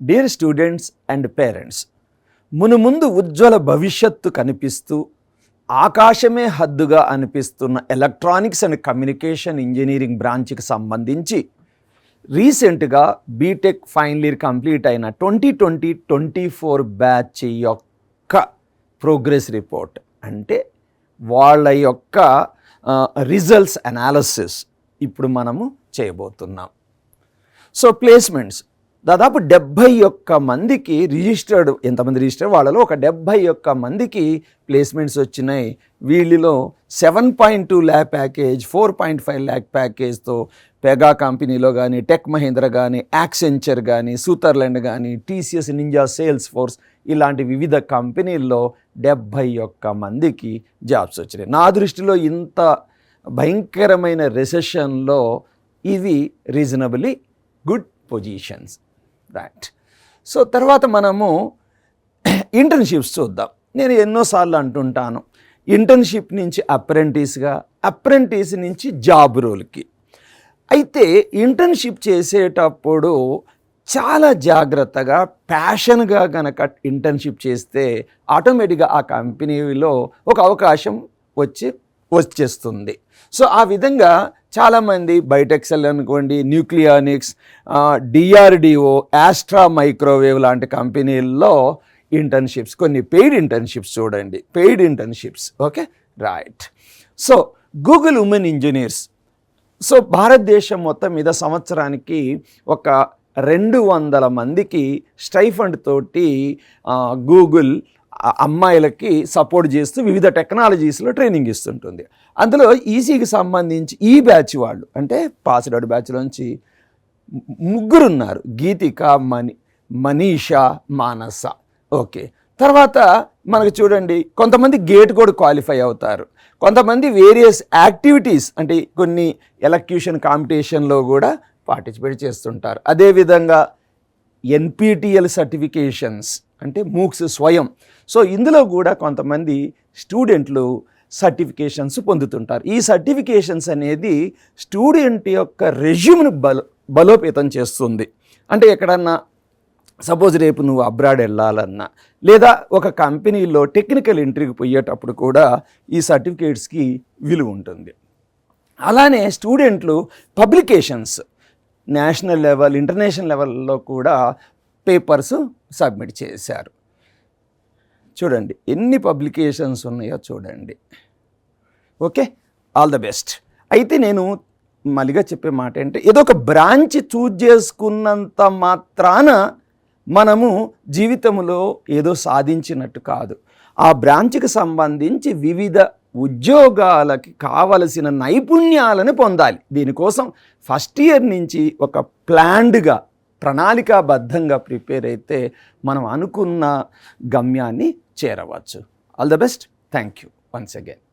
Dear students and parents, మునుముందు ఉజ్వల భవిష్యత్తు కనిపిస్తూ ఆకాశమే హద్దుగా అనిపిస్తున్న ఎలక్ట్రానిక్స్ అండ్ కమ్యూనికేషన్ ఇంజనీరింగ్ బ్రాంచ్కి సంబంధించి రీసెంట్గా బీటెక్ ఫైనల్ ఇయర్ కంప్లీట్ అయిన 2020-24 బ్యాచ్ యొక్క ప్రోగ్రెస్ రిపోర్ట్, అంటే వాళ్ళ యొక్క రిజల్ట్స్ అనాలిసిస్ ఇప్పుడు మనము చేయబోతున్నాం. సో ప్లేస్మెంట్స్ దాదాపు 71 మందికి రిజిస్టర్డ్, ఎంతమంది రిజిస్టర్డ్ వాళ్ళలో ఒక 71 మందికి ప్లేస్మెంట్స్ వచ్చినాయి. వీళ్ళలో 7.2 ల్యాక్ ప్యాకేజ్, 4.5 ల్యాక్ ప్యాకేజ్తో పెగా కంపెనీలో కానీ, టెక్ మహీంద్ర కానీ, యాక్సెంచర్ కానీ, సూతర్లాండ్ కానీ, టీసీఎస్, నింజా, సేల్స్ ఫోర్స్ ఇలాంటి వివిధ కంపెనీల్లో 71 మందికి జాబ్స్ వచ్చినాయి. నా దృష్టిలో ఇంత భయంకరమైన రెసెషన్లో ఇవి reasonably good positions, right. So తర్వాత మనము ఇంటర్న్షిప్స్ చూద్దాం. నేను ఎన్నోసార్లు అంటుంటాను, ఇంటర్న్షిప్ నుంచి అప్రెంటిస్గా, అప్రెంటిస్ నుంచి జాబ్ రోల్కి. అయితే ఇంటర్న్షిప్ చేసేటప్పుడు చాలా జాగ్రత్తగా, ప్యాషన్గా కనుక ఇంటర్న్షిప్ చేస్తే ఆటోమేటిక్గా ఆ కంపెనీలో ఒక అవకాశం వచ్చేస్తుంది. సో ఆ విధంగా చాలామంది బయోటెక్సెల్ అనుకోండి, న్యూక్లియానిక్స్, డిఆర్డిఓ, ఆస్ట్రా మైక్రోవేవ్ లాంటి కంపెనీల్లో ఇంటర్న్షిప్స్, కొన్ని పెయిడ్ ఇంటర్న్షిప్స్ చూడండి, paid internships, okay, right. So Google women engineers, so భారతదేశం మొత్తం మీద సంవత్సరానికి ఒక 200 మందికి స్టైఫండ్ తోటి గూగుల్ అమ్మాయిలకి సపోర్ట్ చేస్తూ వివిధ టెక్నాలజీస్లో ట్రైనింగ్ ఇస్తుంటుంది. అందులో ఈసీకి సంబంధించి ఈ బ్యాచ్ వాళ్ళు, అంటే పాస్డ్ అవుట్ బ్యాచ్లోంచి 3 ఉన్నారు, గీతిక, మనీషా, మానస, ఓకే. తర్వాత మనకు చూడండి, కొంతమంది గేట్ కూడా క్వాలిఫై అవుతారు, కొంతమంది వేరియస్ యాక్టివిటీస్ అంటే కొన్ని ఎలక్యూషన్ కాంపిటీషన్లో కూడా పార్టిసిపేట్ చేస్తుంటారు. అదేవిధంగా ఎన్పిటిఎల్ సర్టిఫికేషన్స్ అంటే మూక్స్ స్వయం. సో ఇందులో కూడా కొంతమంది స్టూడెంట్లు సర్టిఫికేషన్స్ పొందుతుంటారు. ఈ సర్టిఫికేషన్స్ అనేది స్టూడెంట్ యొక్క రెజ్యూమ్ని బలోపేతం చేస్తుంది. అంటే ఎక్కడన్నా సపోజ్ రేపు నువ్వు అబ్రాడ్ వెళ్ళాలన్నా, లేదా ఒక కంపెనీలో టెక్నికల్ ఇంటర్వ్యూకి పోయేటప్పుడు కూడా ఈ సర్టిఫికేట్స్కి విలువ ఉంటుంది. అలానే స్టూడెంట్లు పబ్లికేషన్స్, నేషనల్ లెవెల్, ఇంటర్నేషనల్ లెవెల్లో కూడా పేపర్స్ సబ్మిట్ చేశారు. చూడండి ఎన్ని పబ్లికేషన్స్ ఉన్నాయో చూడండి, ఓకే. All the best. అయితే నేను మళ్ళీగా చెప్పే మాట ఏంటంటే, ఏదో ఒక బ్రాంచ్ చూజ్ చేసుకున్నంత మాత్రాన మనము జీవితంలో ఏదో సాధించినట్టు కాదు. ఆ బ్రాంచ్కి సంబంధించి వివిధ ఉద్యోగాలకి కావలసిన నైపుణ్యాలను పొందాలి. దీనికోసం ఫస్ట్ ఇయర్ నుంచి ఒక ప్లాన్డ్గా, ప్రణాళికాబద్ధంగా ప్రిపేర్ అయితే మనం అనుకున్న గమ్యాన్ని చేరవచ్చు. All the best. Thank you once again.